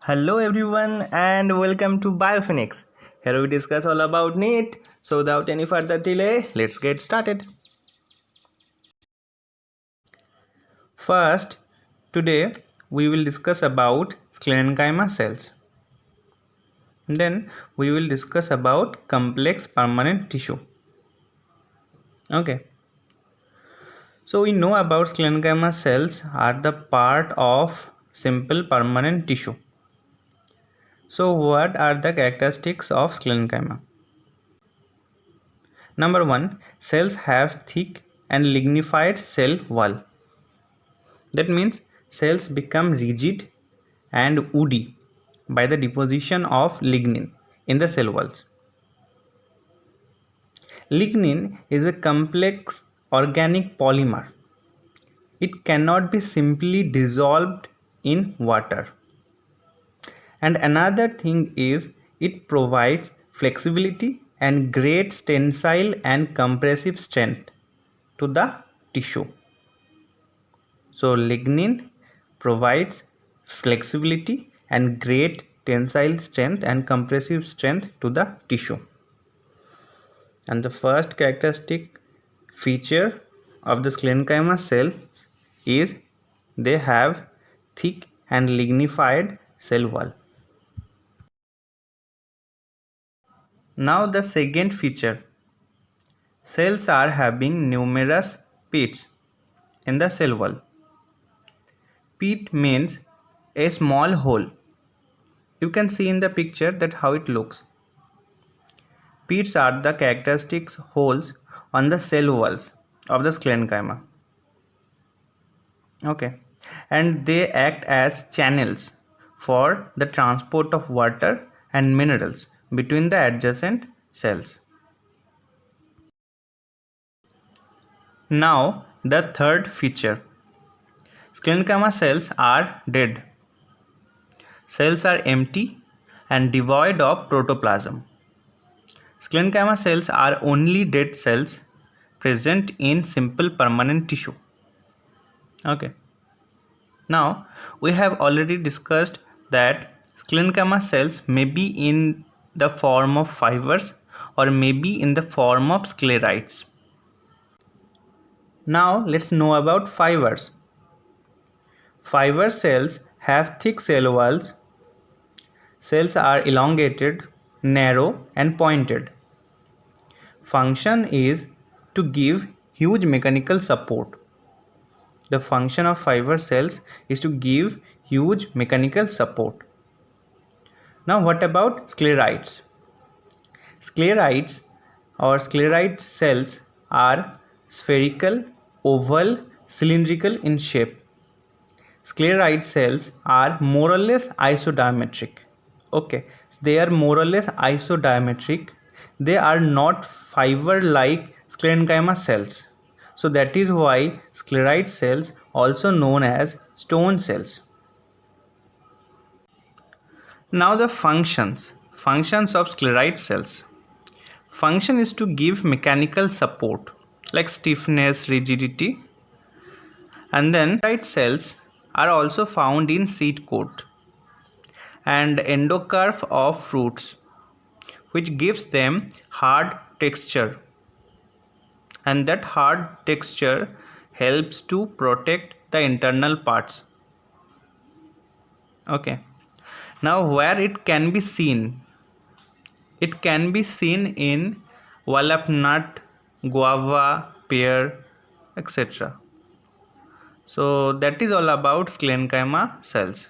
Hello everyone and welcome to Biophoenix. Here we discuss all about NEET. So without any further delay, let's get started. First, today we will discuss about sclerenchyma cells. Then we will discuss about complex permanent tissue. Okay. So we know about sclerenchyma cells are the part of simple permanent tissue. So what are the characteristics of sclerenchyma? Number 1. Cells have thick and lignified cell wall. That means cells become rigid and woody by the deposition of lignin in the cell walls. Lignin is a complex organic polymer. It cannot be simply dissolved in water. And another thing is it provides flexibility and great tensile and compressive strength to the tissue. So lignin provides flexibility and great tensile strength and compressive strength to the tissue. And the first characteristic feature of the sclerenchyma cells is they have thick and lignified cell wall. Now the second feature, cells are having numerous pits in the cell wall. Pit means a small hole. You can see in the picture that how it looks. Pits are the characteristic holes on the cell walls of the sclerenchyma. Okay, and they act as channels for the transport of water and minerals between the adjacent cells. Now the third feature. Sclerenchyma cells are dead. Cells are empty and devoid of protoplasm. Sclerenchyma cells are only dead cells present in simple permanent tissue. Okay. Now we have already discussed that sclerenchyma cells may be in the form of fibers or may be in the form of sclerites. Now let's know about fibers. Fiber cells have thick cell walls. Cells are elongated, narrow and pointed. Function is to give huge mechanical support. The function of fiber cells is to give huge mechanical support. Now what about sclerites? Sclerites or sclerite cells are spherical, oval, cylindrical in shape. Sclerite cells are more or less isodiametric. Okay, they are more or less isodiametric. They are not fiber-like sclerenchyma cells. So that is why sclerite cells also known as stone cells. Now the functions of sclerite cells. Function is to give mechanical support like stiffness, rigidity, and then sclerite cells are also found in seed coat and endocarp of fruits, which gives them hard texture, and that hard texture helps to protect the internal parts. Okay, now where it can be seen, it can be seen in walnut, guava, pear, etc. So that is all about sclerenchyma cells.